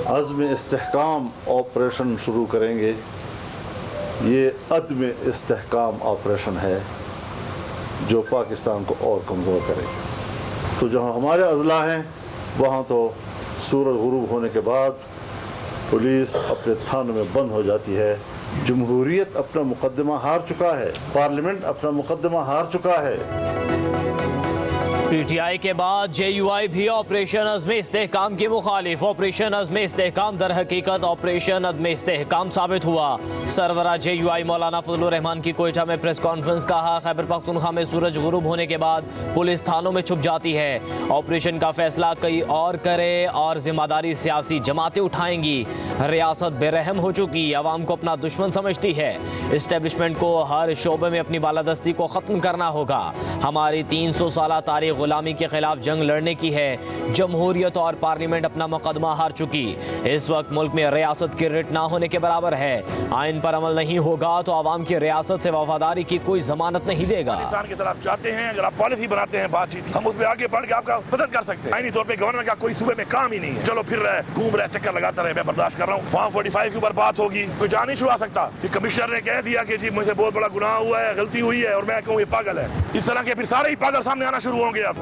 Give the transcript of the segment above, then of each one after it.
अज़्म इस्तेहकाम operation शुरू करेंगे, ये अदम इस्तेहकाम ऑपरेशन है जो पाकिस्तान को और कमज़ोर करेगा। तो जहाँ हमारे अज़ला हैं वहाँ तो सूरज गुरूब होने के बाद पुलिस अपने थानों में बंद हो जाती है। जमहूरियत अपना मुकदमा हार चुका है, पार्लियामेंट अपना मुकदमा हार चुका है। पीटीआई के बाद जेयूआई भी ऑपरेशन अज़्म इस्तेहकाम की मुखालिफ। ऑपरेशन अज़्म इस्तेहकाम दर हकीकत ऑपरेशन अज़्म इस्तेहकाम साबित हुआ। सरवरा जेयूआई मौलाना फजलुर रहमान की कोयटा में प्रेस कॉन्फ्रेंस। कहा, खैबर पख्तूनख्वा में सूरज गुरूब होने के बाद पुलिस थानों में छुप जाती है। ऑपरेशन का फैसला कई और करे और जिम्मेदारी सियासी जमातें उठाएंगी। रियासत बेरहम हो चुकी, अवाम को अपना दुश्मन समझती है। इस्टेब्लिशमेंट को हर शोबे में अपनी बालादस्ती को ख़त्म करना होगा। हमारी 300 साल तारीख गुलामी के खिलाफ जंग लड़ने की है। जमहूरियत और पार्लियामेंट अपना मुकदमा हार चुकी। इस वक्त मुल्क में रियासत की रिट ना होने के बराबर है। आइन पर अमल नहीं होगा तो आवाम की रियासत से वफादारी की कोई जमानत नहीं देगा। पाकिस्तान की तरफ चाहते हैं, अगर आप पॉलिसी बनाते हैं बातचीत, हम उसमें आगे बढ़ के आपका मदद कर सकते हैं। आईनी तौर पे गवर्नर का कोई सूबे में काम ही नहीं है। चलो फिर घूम रहे, चक्कर लगाता रहे, मैं बर्दाश्त कर रहा हूँ। फॉर्म 45 के ऊपर बात होगी, कोई जा नहीं छुड़ा सकता कि कमिश्नर ने कह दिया कि जी मुझे बहुत बड़ा गुनाह हुआ है, गलती हुई है और मैं कहूँ ये पागल है। इस तरह के फिर सारे ही पागल सामने आना शुरू होंगे। अब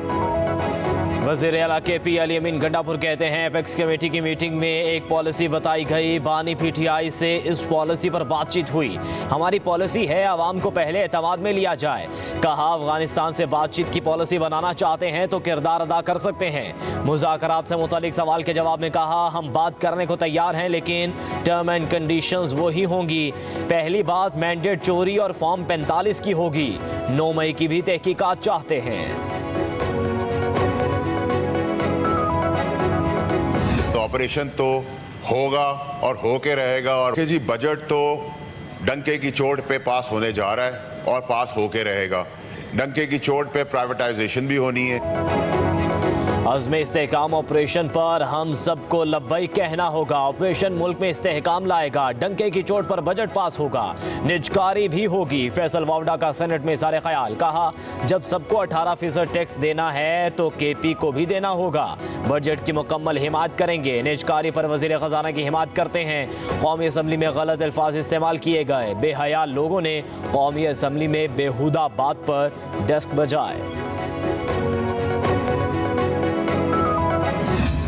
वज़ीर आला KP अली अमीन गंडापुर कहते हैं, एपेक्स कमेटी की मीटिंग में एक पॉलिसी बताई गई। बानी PTI से इस पॉलिसी पर बातचीत हुई। हमारी पॉलिसी है आवाम को पहले एतमाद में लिया जाए। कहा, अफगानिस्तान से बातचीत की पॉलिसी बनाना चाहते हैं तो किरदार अदा कर सकते हैं। मुज़ाकरात से मुतालिक सवाल के जवाब में कहा, हम बात करने को तैयार हैं लेकिन टर्म एंड कंडीशंस वही होंगी। पहली बात मैंडेट चोरी और फॉर्म 45 की होगी। 9 मई की भी तहकीकात चाहते हैं। ऑपरेशन तो होगा और होके रहेगा। और जी बजट तो डंके की चोट पे पास होने जा रहा है और पास होके रहेगा। डंके की चोट पे प्राइवेटाइजेशन भी होनी है। अज़्म इस्तेहकाम ऑपरेशन पर हम सबको लब्बैक कहना होगा। ऑपरेशन मुल्क में इस्तेहकाम लाएगा। डंके की चोट पर बजट पास होगा, निजकारी भी होगी। फैसल वावडा का सेनेट में इज़हार ख्याल। कहा, जब सबको 18% टैक्स देना है तो KP को भी देना होगा। बजट की मुकम्मल हिमायत करेंगे। निजकारी पर वज़ीर ख़जाना की हिमायत करते हैं। कौमी असम्बली में गलत अल्फाज इस्तेमाल किए गए। बेहया लोगों ने कौमी असम्बली में बेहुदा बात पर डेस्क बजाए।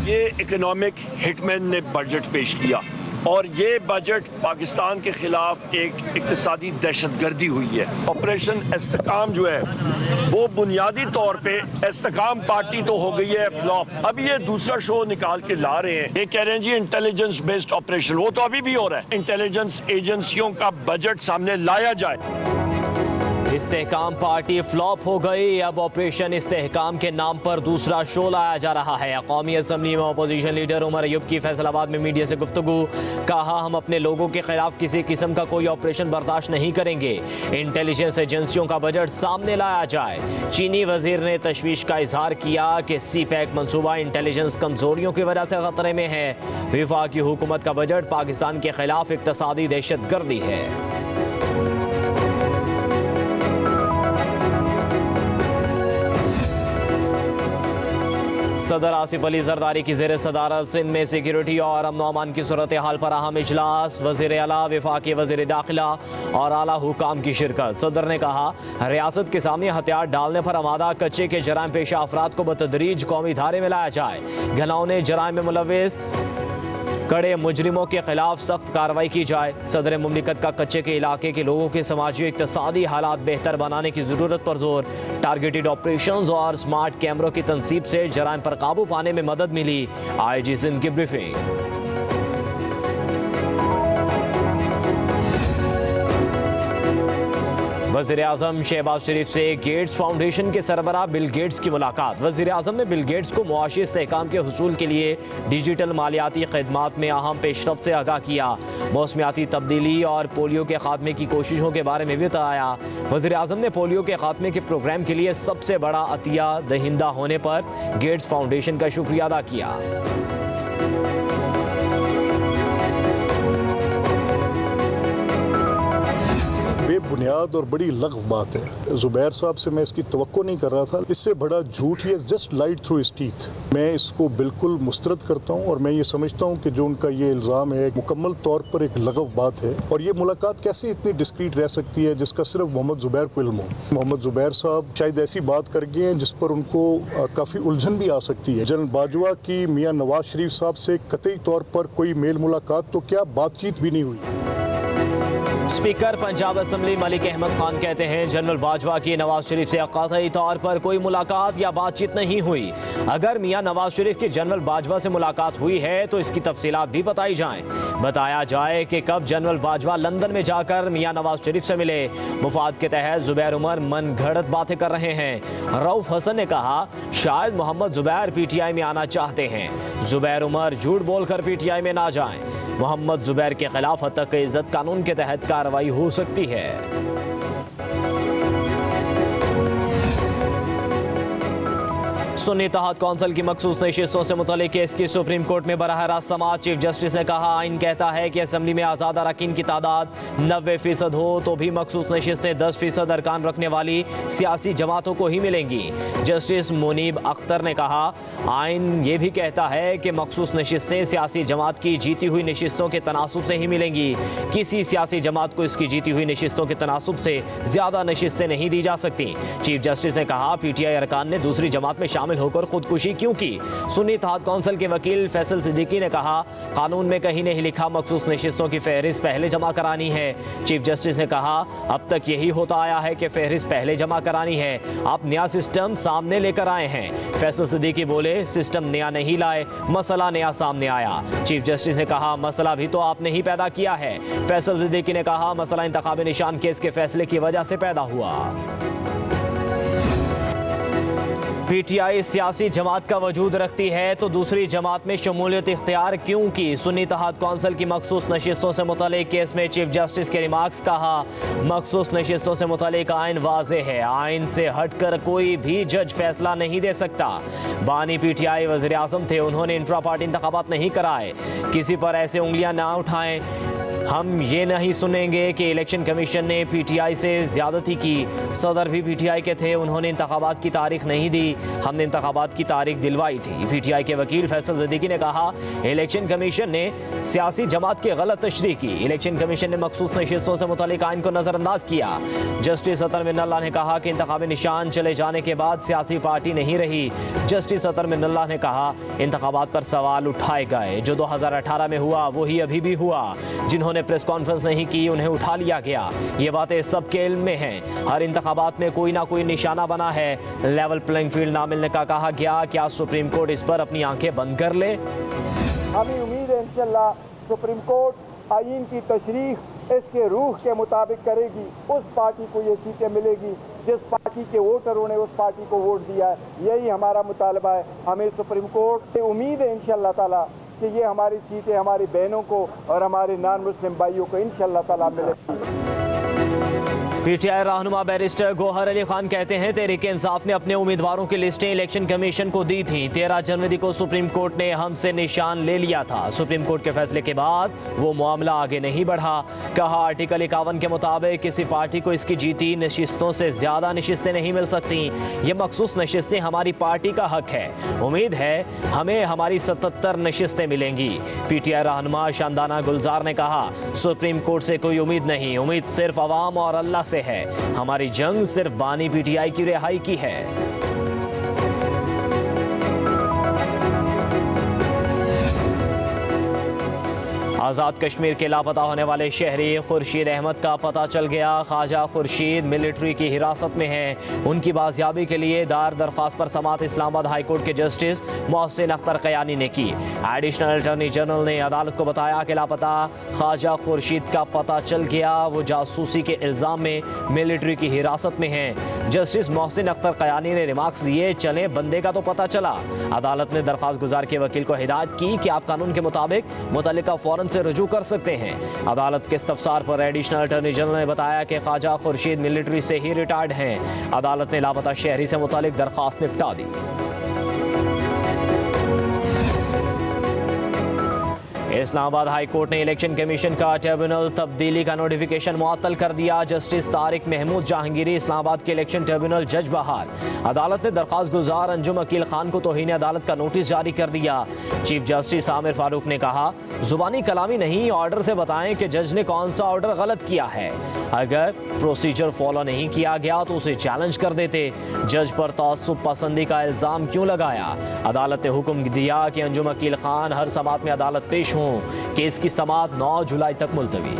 ये इकोनॉमिक हिटमैन ने बजट पेश किया और ये बजट पाकिस्तान के खिलाफ एक इक्तिसादी दहशतगर्दी हुई है। ऑपरेशन इस्तेहकाम जो है वो बुनियादी तौर पे इस्तेहकाम पार्टी तो हो गई है फ्लॉप। अब ये दूसरा शो निकाल के ला रहे हैं। ये कह रहे हैं जी इंटेलिजेंस बेस्ड ऑपरेशन, वो तो अभी भी हो रहा है। इंटेलिजेंस एजेंसियों का बजट सामने लाया जाए। इस्तेहकाम पार्टी फ्लॉप हो गई। अब ऑपरेशन इस्तेहकाम के नाम पर दूसरा शो लाया जा रहा है। कौमी असम्बली में अपोजिशन लीडर उमर अयूब की फैसलाबाद में मीडिया से गुफ्तगू। कहा, हम अपने लोगों के खिलाफ किसी किस्म का कोई ऑपरेशन बर्दाश्त नहीं करेंगे। इंटेलिजेंस एजेंसियों का बजट सामने लाया जाए। चीनी वजीर ने तशवीश का इजहार किया कि CPEC मनसूबा इंटेलिजेंस कमजोरियों की वजह से खतरे में है। वफाकी हुकूमत का बजट पाकिस्तान के खिलाफ इक्तिसादी दहशतगर्दी है। सदर आसिफ अली जरदारी की ज़ेर सदारत सिंध में सिक्योरिटी और अमन अमान की सूरत हाल पर अहम इजलास। वज़ीर आला, वफाकी वज़ीर दाखिला और आला हुकाम की शिरकत। सदर ने कहा, रियासत के सामने हथियार डालने पर आमादा कच्चे के जराइम पेशा अफराद को बतदरीज कौमी धारे में लाया जाए। घिनौने जराइम में मुलव्विस कड़े मुजरिमों के खिलाफ सख्त कार्रवाई की जाए। सदर मुमलिकत का कच्चे के इलाके के लोगों के समाजी इक्तिसादी हालात बेहतर बनाने की ज़रूरत पर जोर। टारगेटेड ऑपरेशंस और स्मार्ट कैमरों की तनसीब से जराइम पर काबू पाने में मदद मिली। IG सिंध की ब्रीफिंग। वज़ीर आज़म शहबाज शरीफ से गेट्स फाउंडेशन के सरबराह बिल गेट्स की मुलाकात। वज़ीर आज़म ने बिल गेट्स को मुआशी इस्तेहकाम के हुसूल के लिए डिजिटल मालियाती खदमात में अहम पेशरफ्त से आगाह किया। मौसमियाती तब्दीली और पोलियो के खात्मे की कोशिशों के बारे में भी बताया। वज़ीर आज़म ने पोलियो के खात्मे के प्रोग्राम के लिए सबसे बड़ा अतिया दहिंदा होने पर गेट्स फाउंडेशन का शुक्रिया अदा किया। बुनियाद और बड़ी लग़व बात है। ज़ुबैर साहब से मैं इसकी तवक्को नहीं कर रहा था। इससे बड़ा झूठ ही just lied through his teeth. मैं इसको बिल्कुल मुस्तरद करता हूँ और मैं ये समझता हूँ कि जो उनका ये इल्ज़ाम है मुकम्मल तौर पर एक लग़व बात है। और ये मुलाकात कैसे इतनी डिस्क्रीट रह सकती है जिसका सिर्फ मोहम्मद ज़ुबैर को इल्म हो। मोहम्मद ज़ुबैर साहब शायद ऐसी बात कर गए हैं जिस पर उनको काफ़ी उलझन भी आ सकती है। जनरल बाजवा की मियाँ नवाज शरीफ साहब से कतई तौर पर कोई मेल मुलाकात तो क्या बातचीत भी नहीं हुई। स्पीकर पंजाब असेंबली मलिक अहमद खान कहते हैं जनरल बाजवा की नवाज शरीफ से कतई तौर पर कोई मुलाकात या बातचीत नहीं हुई। अगर मियां नवाज शरीफ की जनरल बाजवा से मुलाकात हुई है तो इसकी तफसीलात भी बताई जाएं। बताया जाए कि कब जनरल बाजवा लंदन में जाकर मियां नवाज शरीफ से मिले। मुफाद के तहत ज़ुबैर उमर मन घड़त बातें कर रहे हैं। रऊफ हसन ने कहा शायद मोहम्मद ज़ुबैर पीटीआई में आना चाहते हैं। ज़ुबैर उमर झूठ बोलकर पीटीआई में ना जाएं। मोहम्मद ज़ुबैर के खिलाफ हत्या इज्जत कानून के तहत कार्रवाई हो सकती है। सुन्नी तहत कौंसिल की मखसूस नशिस्तों से मुतल्लिक केस की सुप्रीम कोर्ट में बराह रास्त समाअत। चीफ जस्टिस ने कहा आइन कहता है कि असेंबली में आज़ाद अरकान की तादाद 90% हो तो भी मखसूस नशिस्तें 10% अरकान रखने वाली सियासी जमातों को ही मिलेंगी। जस्टिस मुनीब अख्तर ने कहा आइन ये भी कहता है कि मखसूस नशिस्तें सियासी जमात की जीती हुई नशिस्तों के तनासुब से ही मिलेंगी। किसी सियासी जमात को इसकी जीती हुई नशिस्तों के तनासुब से ज़्यादा नशिस्तें नहीं दी जा सकती। चीफ जस्टिस ने कहा पीटीआई अरकान ने दूसरी जमात में शामिल होकर खुदकुशी क्यों की। सुन्नी तहत कौंसिल के वकील फैसल सिद्दीकी ने कहा कानून में कहीं नहीं लिखा मखसूस नशिस्तों की फहरिस्त पहले जमा करानी है। चीफ जस्टिस ने कहा अब तक यही होता आया है कि फहरिस्त पहले जमा करानी है। आप नया सिस्टम सामने लेकर आए हैं। फैसल सिद्दीकी बोले सिस्टम नया नहीं लाए, मसला नया सामने आया। चीफ जस्टिस ने कहा मसला भी तो आपने ही पैदा किया है। फैसल सिद्दीकी ने कहा मसला इंतखाबी निशान केस के फैसले की वजह से पैदा हुआ। पीटीआई सियासी जमात का वजूद रखती है तो दूसरी जमात में शमूलियत इख्तियार क्यों की। सुन्नी तहत कौंसिल की मखसूस नशिस्तों से मुतल्लिक केस में चीफ जस्टिस के रिमार्क्स। कहा मखसूस नशिस्तों से मुतल्लिक आइन वाज़ेह है, आइन से हटकर कोई भी जज फैसला नहीं दे सकता। बानी पीटीआई वज़ीर आज़म थे, उन्होंने इंट्रा पार्टी इंतखाबात नहीं कराए। किसी पर ऐसे उंगलियां ना उठाएं। हम ये नहीं सुनेंगे कि इलेक्शन कमीशन ने पीटीआई से ज़्यादती की। सदर भी पीटीआई के थे, उन्होंने इंतखाबात की तारीख नहीं दी, हमने इंतखाबात की तारीख दिलवाई थी। पीटीआई के वकील फैसल सिद्दीकी ने कहा इलेक्शन कमीशन ने सियासी जमात की गलत तशरीह की। इलेक्शन कमीशन ने मखसूस नशिस्तों से मुतल्लिक आइन को नज़रअंदाज किया। जस्टिस अतर मिन्नल्लाह ने कहा कि इंतखाबी निशान चले जाने के बाद सियासी पार्टी नहीं रही। जस्टिस अतर मिन्नल्लाह ने कहा इंतखाबात पर सवाल उठाए गए, जो 2018 में हुआ वही अभी भी हुआ। जिन्होंने प्रेस कॉन्फ्रेंस नहीं की उन्हें उठा लिया गया। ये बातें सबके इल्म में हैं। हर इंतखाबात में कोई ना कोई निशाना बना है। लेवल प्लेइंग फील्ड ना मिलने का कहा गया। क्या सुप्रीम कोर्ट इस पर अपनी आंखें बंद कर ले? हमें उम्मीद है इंशाल्लाह सुप्रीम कोर्ट आईन की तशरीह इसके रूह के मुताबिक करेगी। उस पार्टी को ये सीटें मिलेगी जिस पार्टी के वोटरों ने उस पार्टी को वोट दिया है। यही हमारा मुतालबा है। हमें सुप्रीम कोर्ट से उम्मीद है इंशाल्लाह ताला कि ये हमारी सीटें हमारी बहनों को और हमारे नॉन मुस्लिम भाइयों को इंशाल्लाह ताला मिलेगी। पीटीआई रहनुमा बैरिस्टर गौहर अली खान कहते हैं तहरीक इंसाफ ने अपने उम्मीदवारों की लिस्टें इलेक्शन कमीशन को दी थी। 13 जनवरी को सुप्रीम कोर्ट ने हमसे निशान ले लिया था। सुप्रीम कोर्ट के फैसले के बाद वो मामला आगे नहीं बढ़ा। कहा आर्टिकल 51 के मुताबिक किसी पार्टी को इसकी जीती नशिस्तों से ज्यादा नशिस्तें नहीं मिल सकती। ये मखसूस नशिस्तें हमारी पार्टी का हक है। उम्मीद है हमें हमारी 77 नशिस्तें मिलेंगी। पीटीआई रहनुमा शानदाना गुलजार ने कहा सुप्रीम कोर्ट से कोई उम्मीद नहीं, उम्मीद सिर्फ अवाम और अल्लाह से है। हमारी जंग सिर्फ बानी पीटीआई की रिहाई की है। आज़ाद कश्मीर के लापता होने वाले शहरी खुर्शीद अहमद का पता चल गया। ख्वाजा खुर्शीद मिलिट्री की हिरासत में हैं। उनकी बाजियाबी के लिए दायर दरख्वास्त पर समाअत इस्लामाबाद हाई कोर्ट के जस्टिस मोहसिन अख्तर कयानी ने की। एडिशनल अटॉर्नी जनरल ने अदालत को बताया कि लापता ख्वाजा खुर्शीद का पता चल गया। वो जासूसी के इल्ज़ाम में मिलिट्री की हिरासत में हैं। जस्टिस मोहसिन अख्तर कयानी ने रिमार्क्स दिए चले बंदे का तो पता चला। अदालत ने दरख्वास्त गुजार के वकील को हिदायत की कि आप कानून के मुताबिक मुतल्लिका फौरन से रुजू कर सकते हैं। अदालत के इस्तफसार पर एडिशनल अटॉर्नी जनरल ने बताया कि ख्वाजा खुर्शीद मिलिट्री से ही रिटायर्ड हैं। अदालत ने लापता शहरी से मुतालिक दरख्वास्त निपटा दी। इस इस्लामाबाद हाई कोर्ट ने इलेक्शन कमीशन का ट्रिब्यूनल तब्दीली का नोटिफिकेशन मुअत्तल कर दिया। जस्टिस तारिक महमूद जहांगीरी इस्लामाबाद के इलेक्शन ट्रिब्यूनल जज बहाल। अदालत ने दरख्वास्त गुजार अंजुम अकील खान को तौहीन अदालत का नोटिस जारी कर दिया। चीफ जस्टिस आमिर फारूक ने कहा, जुबानी कलामी नहीं, ऑर्डर से बताएं कि जज ने कौन सा ऑर्डर गलत किया है। अगर प्रोसीजर फॉलो नहीं किया गया तो उसे चैलेंज कर देते। जज पर तअस्सुब पसंदी का इल्जाम क्यों लगाया? अदालत ने हुक्म दिया कि अंजुम अकील खान हर समात में अदालत पेश हों। केस की समात 9 जुलाई तक मुलतवी।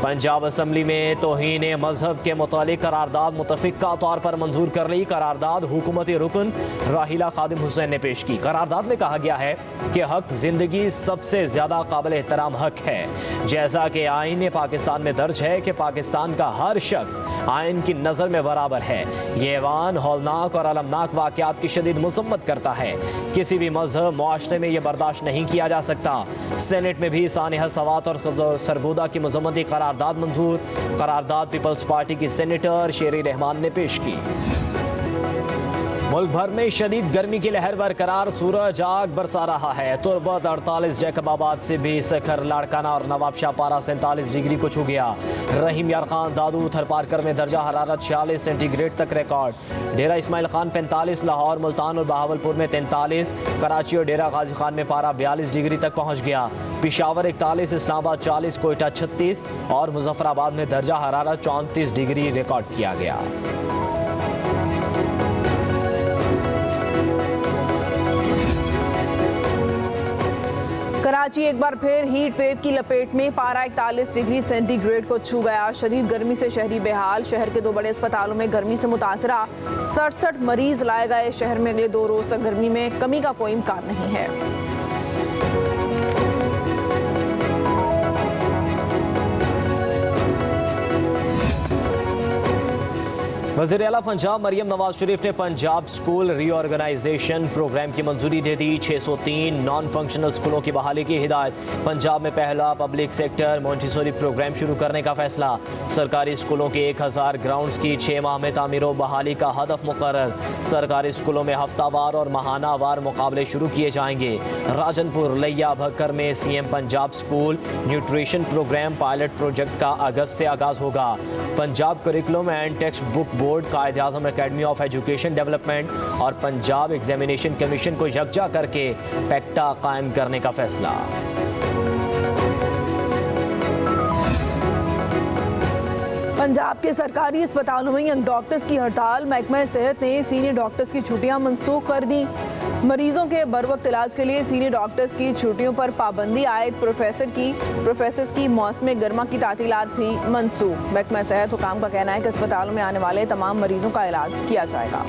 पंजाब असम्बली में तौहीन मजहब के मुतालिक करारदाद मुतफ़िक़ा तौर पर मंजूर कर ली। करारदाद हुकूमती रुकन राहिला खादिम हुसैन ने पेश की। करारदाद में कहा गया है कि हक ज़िंदगी सबसे ज़्यादा काबिल एहतराम हक है। जैसा कि आईन पाकिस्तान में दर्ज है कि पाकिस्तान का हर शख्स आइन की नज़र में बराबर है। ये ऐवान हौलनाक और अलमनाक वाक़यात की शदीद मज़म्मत करता है। किसी भी मजहब मुआशरे में यह बर्दाश्त नहीं किया जा सकता। सेनेट में भी सानिहा सवात और सरगोदा की मज़म्मती करारदाद मंजूर। करारदाद पीपल्स पार्टी की सेनेटर शेरी रहमान ने पेश की। मुल्क भर में शदीद गर्मी की लहर बरकरार, सूरज आग बरसा रहा है। तुर्बत 48, जैकबाबाद से भी सखर, लाड़काना और नवाबशाह पारा 47 डिग्री को छू गया। रहीम यार खान, दादू, थरपारकर में दर्जा हरारत 46 सेंटीग्रेड तक रिकॉर्ड। डेरा इस्माइल खान 45, लाहौर, मुल्तान और बहावलपुर में 43, कराची और डेरा गाजी खान में पारा 42 डिग्री तक पहुँच गया। पिशावर 41, इस्लामाबाद 40, कोयटा 36 और मुजफ्फराबाद में दर्जा हरारत 34 डिग्री रिकॉर्ड किया गया। कराची एक बार फिर हीट वेव की लपेट में, पारा 41 डिग्री सेंटीग्रेड को छू गया। शदीद गर्मी से शहरी बेहाल। शहर के 2 बड़े अस्पतालों में गर्मी से मुतासरा 67 मरीज लाए गए। शहर में अगले 2 रोज तक गर्मी में कमी का कोई इम्कान नहीं है। वज़ीर आला पंजाब मरियम नवाज शरीफ ने पंजाब स्कूल रीऑर्गेनाइजेशन प्रोग्राम की मंजूरी दे दी। 603 नॉन फंक्शनल स्कूलों की बहाली की हिदायत। पंजाब में पहला पब्लिक सेक्टर मोंटेसोरी प्रोग्राम शुरू करने का फैसला। सरकारी स्कूलों के 1000 ग्राउंड्स की 6 माह में तामीर व बहाली का हदफ मुकर्रर। सरकारी स्कूलों में हफ्तावार और माहानावार मुकाबले शुरू किए जाएंगे। राजनपुर, लैया, भक्कर में CM Punjab school nutrition program pilot project का अगस्त से आगाज होगा। Punjab curriculum and text book board, Quaid Azam academy of education development और पंजाब एग्जामिनेशन कमीशन को यकजा करके पैक्टा कायम करने का फैसला। पंजाब के सरकारी अस्पतालों में यंग डॉक्टर्स की हड़ताल। महकमा सेहत ने सीनियर डॉक्टर्स की छुट्टियां मनसूख कर दी। मरीजों के बरवक्त इलाज के लिए सीनियर डॉक्टर्स की छुट्टियों पर पाबंदी आयद। प्रोफेसर्स की मौसम गर्मा की तातीलात भी मनसूख। महकमा सेहत हुकाम का कहना है कि अस्पतालों में आने वाले तमाम मरीजों का इलाज किया जाएगा।